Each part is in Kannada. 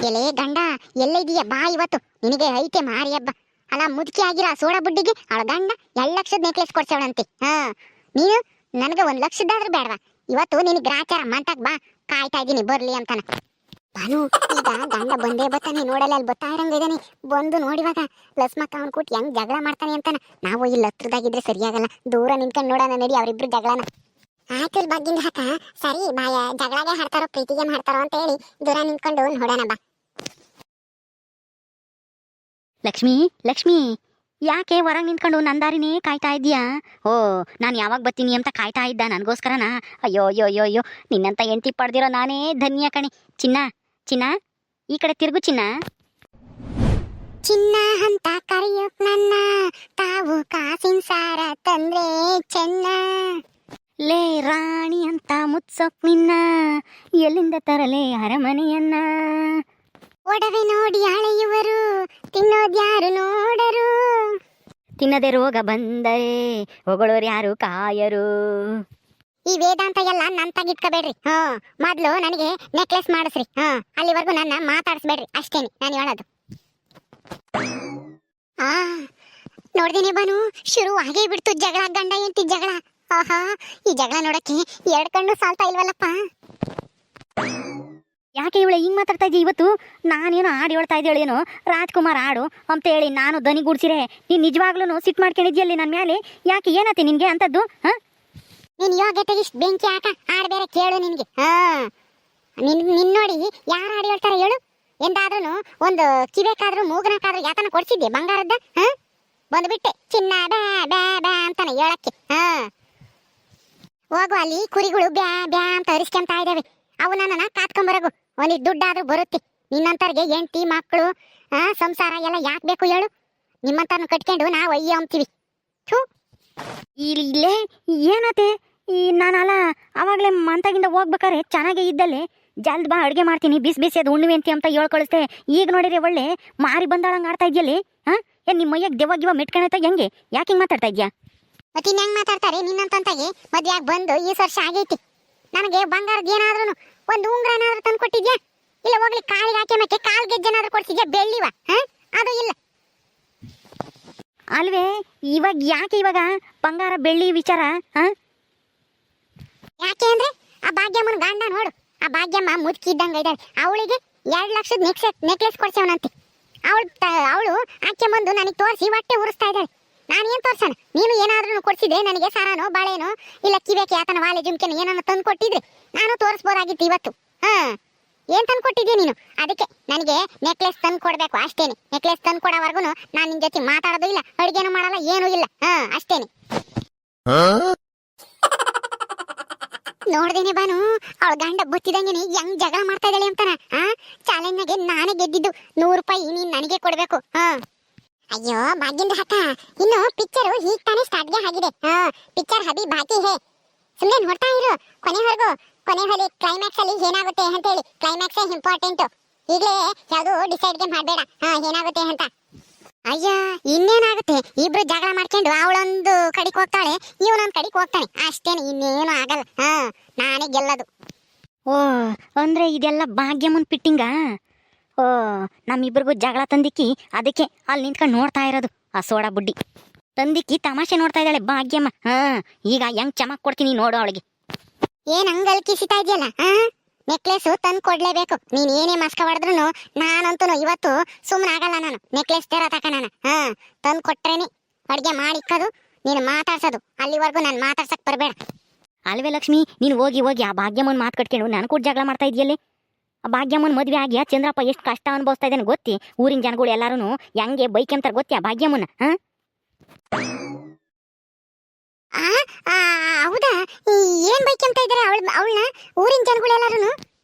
ಎಲೆ ಗಂಡ ಎಲ್ಲ ಇದೀಯ ಬಾ ಇವತ್ತು ನಿನಗೆ ಐತೆ ಮಾರಿ ಹಬ್ಬ. ಅಲ್ಲ ಮುದುಕಿ ಆಗಿರ ಸೋಡ ಬುಡ್ಡಿಗೆ ಅವಳ ಗಂಡ 2 ಲಕ್ಷದ ನೆಕ್ಲೆಸ್ ಕೊಡ್ಸವಳಂತೆ. ನೀನು ನನಗೆ 1 ಲಕ್ಷದಾದ್ರೂ ಬೇಡವಾ? ಇವತ್ತು ನಿನಗೆ ಗ್ರಾಚಾರ ಮಂತಾಕ್ ಬಾ, ಕಾಯ್ತಾ ಇದ್ದೀನಿ ಬರ್ಲಿ ಅಂತಾನ. ಬಾನು ಈಗ ಗಂಡ ಬಂದೇ ಬತ್ತಾನೆ, ನೋಡಲ್ಲ ಅಲ್ಲಿ ಬತ್ತಾ ಇರಂಗಿದ್ದಾನೆ. ಬಂದು ನೋಡಿವಾಗ ಲಸ್ಮಕ್ಕ ಅವನ್ ಕೂಟ್ ಹೆಂಗ್ ಜಗಳ ಮಾಡ್ತಾನೆ ಅಂತಾನ. ನಾವು ಇಲ್ಲಿ ಹತ್ರದಾಗಿದ್ರೆ ಸರಿಯಾಗಲ್ಲ, ದೂರ ನಿಂತ್ಕೊಂಡು ನೋಡೋಣ ನಡಿ ಅವ್ರಿಬ್ರು ಜಗಳನ. ಆಯ್ತು ಬಗ್ಗಿಂದ ಹಾಕ ಸರಿ ಬಾಯ, ಜಗಳಗೆ ಹಾಡ್ತಾರೋ ಪ್ರೀತಿಗೆ ಹಾಡ್ತಾರೋ ಅಂತ ಹೇಳಿ ದೂರ ನಿಂತ್ಕೊಂಡು ನೋಡೋಣ ಬಾ. ಲಕ್ಷ್ಮಿ ಲಕ್ಷ್ಮಿ, ಯಾಕೆ ಹೊರಗೆ ನಿಂತ್ಕೊಂಡು ನಂದಾರಿನೇ ಕಾಯ್ತಾ ಇದ್ದೀಯಾ? ಓ, ನಾನು ಯಾವಾಗ ಬರ್ತೀನಿ ಅಂತ ಕಾಯ್ತಾ ಇದ್ದ ನನಗೋಸ್ಕರನಾ? ಅಯ್ಯೋ ಅಯ್ಯೋ ಅಯ್ಯೋ ಅಯ್ಯೋ, ನಿನ್ನಂತ ಎಂಟಿ ಪಡೆದಿರೋ ನಾನೇ ಧನ್ಯ ಕಣೆ. ಚಿನ್ನ ಚಿನ್ನ, ಈ ಕಡೆ ತಿರುಗು ಚಿನ್ನ. ಚಿನ್ನ ಅಂತ ಕರೆಯೋಕ್ ನನ್ನ ತಾವು ಕಾಸಿನ ಸಾರ ತಂದ್ರೆ ಚೆನ್ನ. ಲೇ ರಾಣಿ ಅಂತ ಮುತ್ಸೋಕ್ ನಿನ್ನ ಎಲ್ಲಿಂದ ತರಲೇ ಅರಮನೆಯನ್ನ. ಒಡವೆ ನೋಡಿ ಅಳೆಯುವರು, ತಿನ್ನೋದ್ಯಾರು ನೋಡರು. ತಿನ್ನದೆ ರೋಗ ಬಂದರೆ ಹೊಗಳೋರು ಯಾರು ಕಾಯರು. ಈ ವೇದಾಂತ ಎಲ್ಲ ನಂತಾಗಿಟ್ಕೋಬೇಡ್ರಿ. ಮೊದ್ಲು ನನಗೆ ನೆಕ್ಲೆಸ್ ಮಾಡಿಸ್ರಿ. ಅಲ್ಲಿವರೆಗೂ ನನ್ನ ಮಾತಾಡಿಸ್ಬೇಡ್ರಿ ಅಷ್ಟೇನಿ ನಾನು ಹೇಳೋದು. ನೋಡ್ದೇನೆ ಬಾನು, ಶುರು ಆಗೇ ಬಿಡ್ತು ಜಗಳ, ಗಂಡ ಎಂಟಿ ಜಗಳ. ಆಹಾ, ಈ ಜಗಳ ನೋಡಕ್ಕೆ 2 ಕಣ್ಣು ಸಾಲ್ತಾ ಇಲ್ವಲ್ಲಪ್ಪ. ಯಾಕೆ ಇವಳೆ ಹಿಂಗೆ ಮಾತಾಡ್ತಾ ಇದ್ದಿ ಇವತ್ತು? ನಾನೇನೋ ಹಾಡು ಹೇಳ್ತಾ ಇದ್ದೇಳೇನೋ, ರಾಜ್ಕುಮಾರ್ ಹಾಡು ಅಂತ ಹೇಳಿ ನಾನು ದನಿಗೂಡ್ಸಿರೆ ನೀನು ನಿಜವಾಗ್ಲೂ ಸಿಟ್ಟು ಮಾಡ್ಕೊಂಡಿದ್ಯಲ್ಲಿ ನನ್ನ ಮೇಲೆ. ಯಾಕೆ, ಏನಾತೆ ನಿನಗೆ ಅಂತದ್ದು? ನೀನು ಯೋಗ್ಯತೆಗೆ ಇಷ್ಟು ಬೆಂಕಿ ಹಾಕ ಹಾಡು ಬೇರೆ ಕೇಳು ನಿನಗೆ. ನಿನ್ ನೋಡಿ ಯಾರು ಹಾಡು ಹೇಳ್ತಾರೆ ಹೇಳು? ಎಂದಾದ್ರೂ ಒಂದು ಕಿವೇಕಾದ್ರೂ ಮೂಗನಕ್ಕಾದ್ರೂ ಯಾತನ ಕೊಡ್ಸಿದ್ದೆ ಬಂಗಾರದ್ದ? ಬಂದ್ಬಿಟ್ಟೆ ಚಿನ್ನ ಬ್ಯಾ ಬ್ಯಾ ಬ್ಯಾ ಅಂತಾನೆ ಹೇಳಕ್ಕೆ. ಹೋಗು, ಅಲ್ಲಿ ಕುರಿಗಳು ಬ್ಯಾ ಬ್ಯಾ ಅಂತ ಅರಿಸ್ಕೊಂತಾ ಇದ್ದಾವೆ. ಅವು ನನ್ನನ್ನ ಕಾತ್ಕೊಂಬರಗು, ಒಂದಿಷ್ಟು ದುಡ್ಡಾದ್ರೂ ಬರುತ್ತೆ. ನಿನ್ನಂತರ್ಗೆ ಹೆಂಡತಿ ಮಕ್ಕಳು ಸಂಸಾರ ಎಲ್ಲ ಯಾಕೆ ಬೇಕು ಹೇಳು? ನಿಮ್ಮಂತರ್ನ ಕಟ್ಕೊಂಡು ನಾವು ಅಯ್ಯ ಅಂತೀವಿ. ಇಲ್ಲೇ ಏನತೆ ನಾನಲ್ಲ ಅವಾಗಲೇ ಮಂತಾಗಿಂದ ಹೋಗ್ಬೇಕಾರೆ ಚೆನ್ನಾಗೇ ಇದ್ದಲ್ಲೇ ಜಲ್ದ್ ಬಾ ಅಡುಗೆ ಮಾಡ್ತೀನಿ, ಬಿಸಿ ಬಿಸಿ ಅದು ಉಣ್ಣಿವೆ ಅಂತಿ ಅಂತ ಹೇಳಿ ಕಳಿಸ್ತೆ. ಈಗ ನೋಡಿದ್ರೆ ಒಳ್ಳೆ ಮಾರಿ ಬಂದಾಳಂಗೆ ಆಡ್ತಾ ಇದೆಯಲ್ಲಿ. ಏನ್ ನಿಮ್ಮ ಮೈಯಾಗ ದೆವ್ವಾಗಿವ ಮೆಟ್ಕೊಳತ್ತ ಹೆಂಗೆ? ಯಾಕೆ ಹಿಂಗೆ ಮಾತಾಡ್ತಾ ಇದ್ಯಾ? ಮತ್ತೆ ಇನ್ನು ಹೆಂಗೆ ಮಾತಾಡ್ತಾರೆ? ನಿನ್ನಂತಾಗೆ ಮದ್ವೆಯಾಗಿ ಬಂದು ಈ ವರ್ಷ ಆಗೈತಿ. ನನಗೆ ಬಂಗಾರದ ಏನಾದ್ರೂ ಒಂದು ಉಂಗ್ರ ಏನಾದ್ರೂ ತಂದು ಕೊಟ್ಟಿದ್ಯಾ? ಇಲ್ಲ ಹೋಗ್ಲಿ ಕಾಲಿಗೆ ಹಾಕಿ ಮಕ್ಕೆ ಕಾಲ್ ಗೆಜ್ಜೆನಾದ್ರೂ ಕೊಡ್ತಿದ್ಯಾ? ಬೆಳ್ಳಿವ ಅದು ಇಲ್ಲ ಅಲ್ವೇ? ಯಾಕೆ ಇವಾಗ ಬಂಗಾರ ಬೆಳ್ಳಿ ವಿಚಾರ? ಯಾಕೆ ಅಂದ್ರೆ ಆ ಭಾಗ್ಯಮ್ಮನ ಗಂಡ ನೋಡು, ಆ ಭಾಗ್ಯಮ್ಮ ಮುದುಕಿ ಇದ್ದಂಗೆ ಇದ್ದಾಳೆ. ಅವಳಿಗೆ 2 ಲಕ್ಷದ ನೆಕ್ಲೆಸ್ ಕೊಡ್ಸವನಂತೆ. ಅವಳು ಆಕೆ ಬಂದು ನನಗೆ ತೋರಿಸಿ ಹೊಟ್ಟೆ ಉರಿಸ್ತಾ ಇದ್ದಾಳೆ. ನಾನು ಏನು ತೋರ್ಸೋಣ? ನೀನು ಏನಾದ್ರೂ ಕೊಡ್ಸಿದ್ರೆ ನನಗೆ ಸಾರಾನೋ ಬಾಳೆನೋ ಇಲ್ಲ ಕಿವೇಕೆ ಆತನ ವಾಲೆ ಜುಮ್ಕೆನೋ ಏನಾದ್ರು ತಂದು ಕೊಟ್ಟಿದ್ರೆ ನಾನು ತೋರಿಸ್ಬೋದಾಗಿತ್ತು ಇವತ್ತು. ಏನ್ ತಂದು ಕೊಟ್ಟಿದ್ದೆ ನೀನು? ಅದಕ್ಕೆ ನನಗೆ ನೆಕ್ಲೆಸ್ ತಂದು ಕೊಡ್ಬೇಕು ಅಷ್ಟೇನೆ. ನೆಕ್ಲೆಸ್ ತಂದು ಕೊಡೋವರೆಗೂ ನಾನು ನಿನ್ ಜೊತೆ ಮಾತಾಡೋದು ಇಲ್ಲ, ಅಡುಗೆನೂ ಮಾಡಲ್ಲ, ಏನೂ ಇಲ್ಲ. ಅಷ್ಟೇನೆ. ನೋಡ್ದೇನೆ ಬಾನು, ಅವಳ ಗಂಡ ಬತ್ತಿದಂಗೆ ಹೆಂಗ್ ಜಗಳ ಮಾಡ್ತಾ ಇದ್ದಾಳೆ ಅಂತಾನ. ಚಾಲೆಂಜ್ನಾಗೆ ನಾನೇ ಗೆದ್ದಿದ್ದು. 100 ರೂಪಾಯಿ ನೀನ್ ನನಗೆ ಕೊಡ್ಬೇಕು. ಅಯ್ಯೋ ಭಾಗ್ಯಂದ ಹಕ್ಕ, ಇನ್ನು ಪಿಕ್ಚರ್ ಹೀಗ್ ತಾನೇ ಸ್ಟಾರ್ಟ್ಗೆ ಆಗಿದೆ. ಪಿಕ್ಚರ್ ಹಬಿ ಬಾಕಿ ಹೇ. ಸುಮ್ಮನೆ ನೋಡ್ತಾ ಇರು ಕೊನೆವರೆಗೂ. ಕೊನೆಯಲ್ಲಿ ಕ್ಲೈಮ್ಯಾಕ್ಸ್ ಅಲ್ಲಿ ಏನಾಗುತ್ತೆ ಅಂತ ಹೇಳಿ, ಕ್ಲೈಮ್ಯಾಕ್ಸ್ ಇಂಪಾರ್ಟೆಂಟ್. ಈಗಲೇ ಯಾವುದು ಡಿಸೈಡ್ಗೆ ಮಾಡಬೇಡ ಏನಾಗುತ್ತೆ ಅಂತ. ಅಯ್ಯ ಇನ್ನೇನಾಗುತ್ತೆ? ಇಬ್ರು ಜಗಳ ಮಾಡ್ಕೊಂಡು ಅವಳೊಂದು ಕಡೆಗೆ ಹೋಗ್ತಾಳೆ, ಇವನೊಂದು ಕಡೆಗೆ ಹೋಗ್ತಾನೆ, ಅಷ್ಟೇನೆ, ಇನ್ನೇನು ಆಗಲ್ಲ. ನಾನೇ ಗೆಲ್ಲದು. ಓ, ಅಂದ್ರೆ ಇದೆಲ್ಲ ಭಾಗ್ಯಮ್ಮನ್ ಪಿಟ್ಟಿಂಗ? ಓ, ನಮ್ಮಿಬ್ರಿಗೂ ಜಗಳ ತಂದಿಕ್ಕಿ ಅದಕ್ಕೆ ಅಲ್ಲಿ ನಿಂತ್ಕೊಂಡು ನೋಡ್ತಾ ಇರೋದು. ಆ ಸೋಡಾ ಬುಡ್ಡಿ ತಂದಿಕ್ಕಿ ತಮಾಷೆ ನೋಡ್ತಾ ಇದ್ದಾಳೆ ಭಾಗ್ಯಮ್ಮ. ಈಗ ಹೆಂಗ್ ಚಮಕ್ ಕೊಡ್ತೀನಿ ನೋಡು ಅವಳಿಗೆ. ಏನ್ ಹಂಗಲ್ ಕಿಸಿತಾ ಇದೆಯಲ್ಲ? ನೆಕ್ಲೆಸ್ ತಂದು ಕೊಡ್ಲೇಬೇಕು. ನೀನ್ ಏನೇ ಮಸ್ಕ ಹೊಡೆದ್ರು ನಾನಂತೂ ಇವತ್ತು ಸುಮ್ಮನೆ ಆಗಲ್ಲ. ನಾನು ನೆಕ್ಲೆಸ್ ತರ ತಕ ನಾನು ತಂದು ಕೊಟ್ರೇನೆ ಅಡ್ಗೆ ಮಾಡಿಕ್ಕದು, ನೀನು ಮಾತಾಡ್ಸೋದು. ಅಲ್ಲಿವರೆಗೂ ನಾನು ಮಾತಾಡ್ಸಕ್ ಬರಬೇಡ. ಅಲ್ವೇ ಲಕ್ಷ್ಮಿ, ನೀನು ಹೋಗಿ ಹೋಗಿ ಆ ಭಾಗ್ಯಮ್ಮನ್ ಮಾತು ಕಟ್ಕೊಂಡು ನಾನು ಕೂಡ ಜಗಳ ಮಾಡ್ತಾ ಇದೆಯಲ್ಲೇ. ಆ ಭಾಗ್ಯಮ್ಮನ್ ಮದ್ವೆ ಆಗಿ ಆ ಚಂದ್ರಪ್ಪ ಎಷ್ಟು ಕಷ್ಟ ಅನುಭವಿಸ್ತಾ ಇದ್ದಾನೆ ಗೊತ್ತಿ? ಊರಿನ ಜನಗಳು ಎಲ್ಲಾರು ಹೆಂಗೆ ಬೈಕಂತಾರೆ ಗೊತ್ತಿ ಆ ಭಾಗ್ಯಮ್ಮನ? ಹೌದಾ? ಏನ್ ಬೈಕಂತ ಇದಾರೆ ಅವಳನ್ನ ಊರಿನ ಜನಗಳೆಲ್ಲಾರು?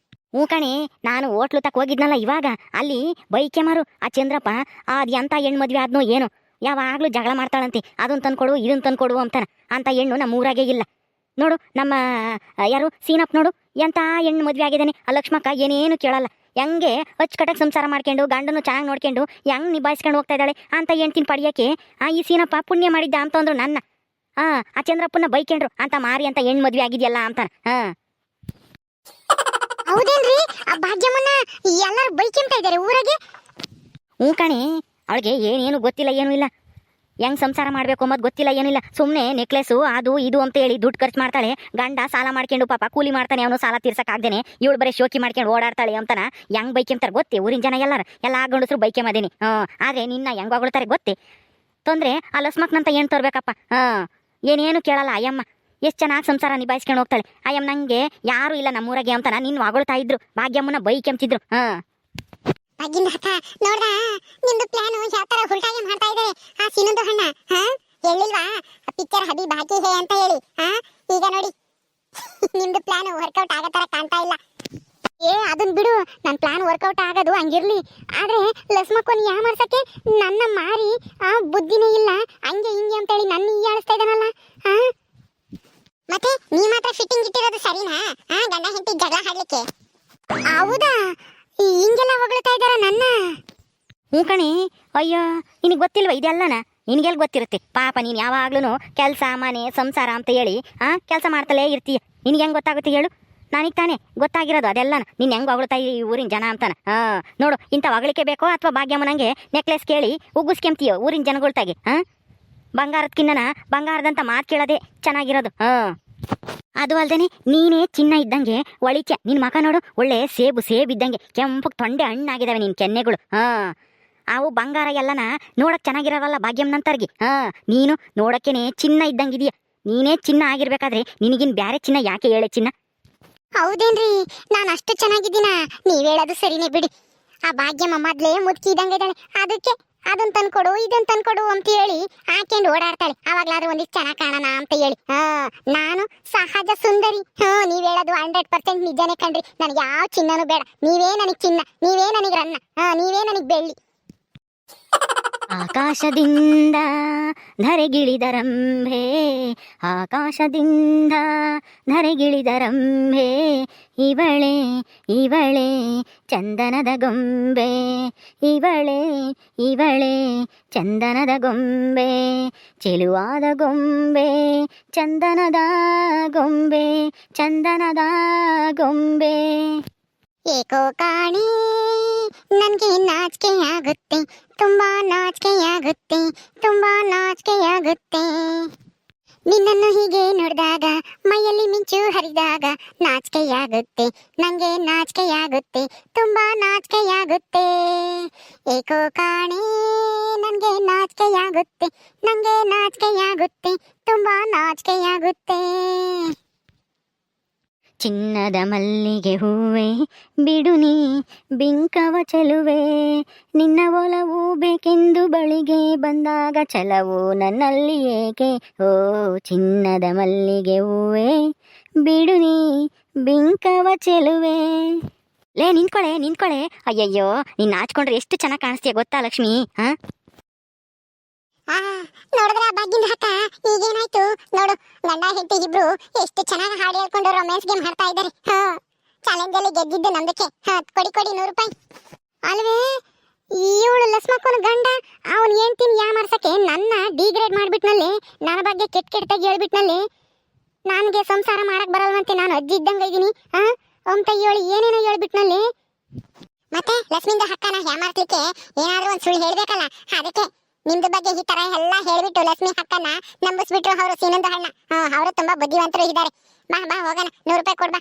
ಹ್ಞೂ ಕಣೆ, ನಾನು ಹೋಟ್ಲು ತಕ್ಕ ಹೋಗಿದ್ನಲ್ಲ ಇವಾಗ, ಅಲ್ಲಿ ಬೈಕೆಮಾರು ಆ ಚಂದ್ರಪ್ಪ ಅದು ಎಂಥ ಹೆಣ್ಣು ಮದ್ವೆ ಆದ್ನೋ ಏನೋ, ಯಾವಾಗಲೂ ಜಗಳ ಮಾಡ್ತಾಳಂತೆ. ಅದನ್ನು ತಂದ್ಕೊಡು ಇದನ್ನು ತಂದ್ಕೊಡು ಅಂತಾನೆ. ಅಂತ ಹೆಣ್ಣು ನಮ್ಮ ಊರಾಗೆ ಇಲ್ಲ ನೋಡು. ನಮ್ಮ ಯಾರು ಸೀನಪ್ಪ ನೋಡು, ಎಂಥ ಹೆಣ್ಣು ಮದ್ವೆ ಆಗಿದ್ದಾನೆ. ಆ ಲಕ್ಷ್ಮಕ್ಕ ಏನೇನು ಕೇಳಲ್ಲ, ಹೆಂಗೆ ಅಚ್ಚುಕಟ್ಟಾಗಿ ಸಂಸಾರ ಮಾಡ್ಕೊಂಡು ಗಂಡನ್ನು ಚೆನ್ನಾಗಿ ನೋಡ್ಕೊಂಡು ಹೆಂಗೆ ನಿಭಾಯಿಸ್ಕೊಂಡು ಹೋಗ್ತಾ ಇದ್ದಾಳೆ ಅಂತ ಹೆಣ್ತಿನ ಪಡಿಯೋಕ್ಕೆ ಈ ಸೀನಪ್ಪ ಪುಣ್ಯ ಮಾಡಿದ್ದ ಅಂತಂದ್ರು ನನ್ನ. ಆ ಚಂದ್ರಪ್ಪನ ಬೈಕೊಂಡ್ರು ಅಂತ ಮಾರಿ ಅಂತ ಹೆಣ್ಣು ಮದ್ವೆ ಆಗಿದೆಯಲ್ಲ ಅಂತಾನೆ. ಹೌದೇನ್ರಿ ಆ ಭಾಗ್ಯಮ್ಮನ್ನ ಎಲ್ಲರೂ ಬೈಕೆಂತ ಇದ್ದಾರೆ ಊರಾಗೆ. ಹ್ಞೂ ಕಣೆ, ಅವಳಿಗೆ ಏನೇನು ಗೊತ್ತಿಲ್ಲ, ಏನೂ ಇಲ್ಲ. ಹೆಂಗ್ ಸಂಸಾರ ಮಾಡಬೇಕು ಅನ್ನೋದು ಗೊತ್ತಿಲ್ಲ, ಏನಿಲ್ಲ. ಸುಮ್ಮನೆ ನೆಕ್ಲೆಸು ಅದು ಇದು ಅಂತ ಹೇಳಿ ದುಡ್ಡು ಖರ್ಚು ಮಾಡ್ತಾಳೆ. ಗಂಡ ಸಾಲ ಮಾಡ್ಕೊಂಡು ಪಾಪ ಕೂಲಿ ಮಾಡ್ತಾನೆ, ಅವನು ಸಾಲ ತೀರ್ಸಕ್ಕಾಗ್ದೇನೆ ಇವಳು ಬರೀ ಶೋಕಿ ಮಾಡ್ಕೊಂಡು ಓಡಾಡ್ತಾಳೆ ಅಂತಾನ ಹೆಂಗ್ ಬೈಕೆಂತಾರೆ ಗೊತ್ತೇ ಊರಿನ ಜನ ಎಲ್ಲಾರು. ಎಲ್ಲ ಗಂಡಸರು ಬೈಕೆ ಮದೇನಿ. ಆದ್ರೆ ನಿನ್ನ ಹೆಂಗ್ ಹೊಗಳ್ತಾರೆ ಗೊತ್ತೇ. ತೊಂದ್ರೆ ಆ ಲಸ್ಮಕ್ನಂತ ಏನು ತರ್ಬೇಕಪ್ಪ. ಏನೇನು ಕೇಳಲ್ಲ ಅಯ್ಯಮ್ಮ. ಎಷ್ಟು ಚೆನ್ನಾಗಿ ಸಂಸಾರ ನಿಭಾಯಿಸ್ಕೊಂಡು ಹೋಗ್ತಾಳೆ ಅಯ್ಯಮ್ಮ. ನಂಗೆ ಯಾರು ಇಲ್ಲ ನಮ್ಮೂರಾಗೆ ಅಂತಾನ ನಿನ್ನ ಹೊಗಳ್ತಾ ಇದ್ರು, ಭಾಗ್ಯಮ್ಮನ ಬೈಕೆಂತಿದ್ರು. ಭಾಗ್ಯದ ಹಕ್ಕ ನೋಡ್ದ ನಿಮ್ದು ಪ್ಲಾನ್ ಯಾವ ತರ ಹುಲ್ಟಾಗಿ ಮಾಡ್ತಾ ಇದೆ ಆ ಸಿನಂದು ಹಣ್ಣ. ಹೇಳಿಲ್ವಾ ಪಿಕ್ಚರ್ ಹಬಿ ಬಾಕಿ ಹೇ ಅಂತ ಹೇಳಿ. ಈಗ ನೋಡಿ ನಿಮ್ದು ಪ್ಲಾನ್ ವರ್ಕೌಟ್ ಆಗೋ ತರ ಕಾಣ್ತಾ ಇಲ್ಲ. ಅದನ್ ಬಿಡು, ನನ್ನ ಪ್ಲಾನ್ ವರ್ಕೌಟ್ ಆಗೋದು ಹಂಗಿರ್ಲಿ. ಆದ್ರೆ ಲಸ್ಮಕ್ಕನ್ ಯಾ ಮಾಡ್ಸಕ್ಕೆ ನನ್ನ ಮಾರಿ ಬುದ್ಧಿನೇ ಇಲ್ಲ, ಹಂಗೆ ಹಿಂಗೆ ಅಂತೇಳಿ ನನ್ನ ಹೀಯಾಳಿಸ್ತಾ ಇದ್ದಾನಲ್ಲ. ಮತ್ತೆ ನೀ ಮಾತ್ರ ಫಿಟ್ಟಿಂಗ್ ಇಟ್ಟಿರೋದು ಸರಿನಾ? ಗಂಡ ಹೆಂಡತಿ ಜಗಳ ಆಡ್ಲಿಕ್ಕೆ? ಹೌದಾ, ಹಿಂಗೆಲ್ಲ ಹೊಗಳ್ತಾ ಇದ್ದಾರ ನನ್ನ? ಹ್ಞೂ ಕಣಿ. ಅಯ್ಯೋ, ನಿನಗೆ ಗೊತ್ತಿಲ್ವ ಇದೆಲ್ಲನ? ನಿನಗೆಲ್ಲಿ ಗೊತ್ತಿರುತ್ತೆ ಪಾಪ. ನೀನು ಯಾವಾಗ್ಲೂ ಕೆಲಸ ಮನೆ ಸಂಸಾರ ಅಂತ ಹೇಳಿ ಕೆಲಸ ಮಾಡ್ತಲೇ ಇರ್ತೀಯ. ನಿನಗೆ ಹೆಂಗೆ ಗೊತ್ತಾಗುತ್ತೆ ಹೇಳು? ನನಗೆ ತಾನೇ ಗೊತ್ತಾಗಿರೋದು ಅದೆಲ್ಲ. ನೀನು ಹೆಂಗೆ ಹೊಗಳ್ತಾ ಈ ಊರಿನ ಜನ ಅಂತಾನ. ನೋಡು, ಇಂಥ ಹೊಗಳಿಕೆ ಬೇಕೋ ಅಥವಾ ಭಾಗ್ಯಮ್ಮನಂಗೆ ನೆಕ್ಲೆಸ್ ಕೇಳಿ ಉಗ್ಗಿಸ್ಕೆಂತೀಯೋ ಊರಿನ ಜನಗಳ್ತಾಗೆ? ಬಂಗಾರದಕ್ಕಿನ್ನ ಬಂಗಾರದಂತ ಮಾತು ಕೇಳೋದೆ ಚೆನ್ನಾಗಿರೋದು. ಅದು ಅಲ್ದೇನೆ ನೀನೇ ಚಿನ್ನ ಇದ್ದಂಗೆ ಒಳಿಕೆ. ನಿನ್ ಮಕ ನೋಡು, ಒಳ್ಳೆ ಸೇಬು ಇದ್ದಂಗೆ ಕೆಂಪು ತೊಂಡೆ ಹಣ್ಣಾಗಿದ್ದಾವೆ ನಿನ್ ಕೆನ್ನೆಗಳು. ಅವು ಬಂಗಾರ ಎಲ್ಲನ ನೋಡಕ್ ಚೆನ್ನಾಗಿರವಲ್ಲ ಭಾಗ್ಯಮ್ಮನಂತರ್ಗಿ. ನೀನು ನೋಡಕ್ಕೇನೆ ಚಿನ್ನ ಇದ್ದಂಗಿದೀಯ. ನೀನೇ ಚಿನ್ನ ಆಗಿರ್ಬೇಕಾದ್ರೆ ನಿನಗಿನ್ ಬ್ಯಾರೆ ಚಿನ್ನ ಯಾಕೆ ಹೇಳೆ ಚಿನ್ನ? ಹೌದೇನ್ರಿ, ನಾನು ಅಷ್ಟು ಚೆನ್ನಾಗಿದ್ದೀನ? ನೀವ್ ಹೇಳೋದು ಸರಿನೇ ಬಿಡಿ. ಆ ಭಾಗ್ಯಮ್ಮ ಮೊದ್ಲೇ ಮುದುಕಿ ಇದ್ದಂಗೆ ಇದ್ದಾಳೆ. ಅದಕ್ಕೆ ಅದನ್ ತಂದ್ಕೊಡು ಇದನ್ ತಂದ್ಕೊಡು ಅಂತ ಹೇಳಿ ಹಾಕೊಂಡು ಓಡಾಡ್ತಾಳೆ. ಅವಾಗ್ಲಾದ್ರೂ ಒಂದಿಷ್ಟು ಚೆನ್ನಾಗ್ ಕಾಣೋಣ ಅಂತ ಹೇಳಿ. ನಾನು ಸಹಜ ಸುಂದರಿ. ನೀವ್ ಹೇಳೋದು 100% ನಿಜನೇ ಕಣ್ರಿ. ನನಗೆ ಯಾವ ಚಿನ್ನನೂ ಬೇಡ. ನೀವೇ ನನಗ್ ಚಿನ್ನ, ನೀವೇ ನನಗ್ ರನ್ನ, ನೀವೇ ನನಗ್ ಬೆಳ್ಳಿ. ಆಕಾಶದಿಂದ ಧರೆಗಿಳಿದರಂಭೆ, ಆಕಾಶದಿಂದ ಧರೆಗಿಳಿದರಂಭೆ, ಇವಳೆ ಇವಳೆ ಚಂದನದ ಗೊಂಬೆ, ಇವಳೆ ಇವಳೆ ಚಂದನದ ಗೊಂಬೆ, ಚೆಲುವಾದ ಗೊಂಬೆ, ಚಂದನದ ಗೊಂಬೆ, ಚಂದನದ ಗೊಂಬೆ. ಏಕೋ ಕಾಣಿ ನನ್ಗೆ ನಾಚಿಕೆ ಆಗುತ್ತೆ, ತುಂಬಾ ನಾಚಿಕೆ ಆಗುತ್ತೆ, ತುಂಬಾ ನಾಚಿಕೆ ಆಗುತ್ತೆ. ನಿನ್ನನ್ನು ಹೀಗೆ ನೋಡಿದಾಗ ಮೈಯಲ್ಲಿ ಮಿಂಚು ಹರಿದಾಗ ನಾಚಿಕೆಯಾಗುತ್ತೆ, ನಂಗೆ ನಾಚಿಕೆಯಾಗುತ್ತೆ, ತುಂಬಾ ನಾಚಿಕೆಯಾಗುತ್ತೆ. ಏಕೋ ಕಾಣೆ ನನ್ಗೆ ನಾಚಿಕೆಯಾಗುತ್ತೆ, ನಂಗೆ ನಾಚಿಕೆಯಾಗುತ್ತೆ, ತುಂಬಾ ನಾಚಿಕೆಯಾಗುತ್ತೆ. ಚಿನ್ನದ ಮಲ್ಲಿಗೆ ಹೂವೆ ಬಿಡುನಿ ಬಿಂಕವ ಚೆಲುವೆ, ನಿನ್ನ ಒಲವು ಬೇಕೆಂದು ಬಳಿಗೆ ಬಂದಾಗ ಛಲವು ನನ್ನಲ್ಲಿ ಏಕೆ? ಓ ಚಿನ್ನದ ಮಲ್ಲಿಗೆ ಹೂವೆ ಬಿಡುನಿ ಬಿಂಕವ ಚೆಲುವೆ. ಲೇ ನಿಂತ್ಕೊಳೆ ನಿಂತ್ಕೊಳೆ. ಅಯ್ಯಯ್ಯೋ, ನೀನ್ ನಾಚ್ಕೊಂಡ್ರೆ ಎಷ್ಟು ಚೆನ್ನಾಗಿ ಕಾಣಿಸ್ತೀಯ ಗೊತ್ತಾ ಲಕ್ಷ್ಮಿ? ನೋಡಿದ್ರ ಭಾಗ್ಯದ ಹಕ್ಕ ಈಗೇನಾಯ್ತು ನೋಡು. ಗಂಡ ಹೆಂಡತಿ ಇಬ್ರು ಎಷ್ಟು ಚೆನ್ನಾಗಿ ಹಾಡು ಹೇಳ್ಕೊಂಡು ರೊಮ್ಯಾನ್ಸ್ ಗೇಮ್ ಆಡ್ತಾ ಇದ್ದಾರೆ. ಚಾಲೆಂಜ್ ಅಲ್ಲಿ ಗೆದ್ದಿದ್ದು ನಮ್ದಕ್ಕೆ. ಕೊಡಿ ಕೊಡಿ 100 ರೂಪಾಯಿ ಅಲ್ವೇ? ಇವಳು ಲಸ್ಮಕ್ಕನ ಗಂಡ ಅವನ್ ಹೇಳ್ತೀನಿ ಯಾ ಮಾಡ್ಸಕ್ಕೆ ನನ್ನ ಡಿಗ್ರೇಡ್ ಮಾಡ್ಬಿಟ್ನಲ್ಲಿ, ನನ್ನ ಬಗ್ಗೆ ಕೆಟ್ಟಾಗಿ ಹೇಳ್ಬಿಟ್ನಲ್ಲಿ. ನನಗೆ ಸಂಸಾರ ಮಾಡಕ್ ಬರಲ್ವಂತೆ, ನಾನು ಅಜ್ಜಿ ಇದ್ದಂಗ ಇದೀನಿ ಅಂತ ಹೇಳಿ ಏನೇನೋ ಹೇಳ್ಬಿಟ್ನಲ್ಲಿ. ಮತ್ತೆ ಲಕ್ಷ್ಮಿಂದ ಹಕ್ಕನ ಹ್ಯಾಮಾರ್ಸ್ಲಿಕ್ಕೆ ಏನಾದ್ರೂ ಒಂದ್ ಸುಳ್ಳು ಹೇಳ್ಬೇಕಲ್ಲ, ಅದಕ್ಕೆ ನಿಮ್ದು ಬಗ್ಗೆ ಈ ತರ ಎಲ್ಲ ಹೇಳ್ಬಿಟ್ಟು ಲಕ್ಷ್ಮಿ ಹಕ್ಕನ ನಂಬಿಸ್ಬಿಟ್ರು ಅವರು ಸೀನಂದ ಹಣ್ಣ. ಅವರು ತುಂಬಾ ಬುದ್ಧಿವಂತರು ಇದ್ದಾರೆ. ಬಾ ಬಾ ಹೋಗೋಣ, 100 ರೂಪಾಯಿ ಕೊಡ್ಬಾ.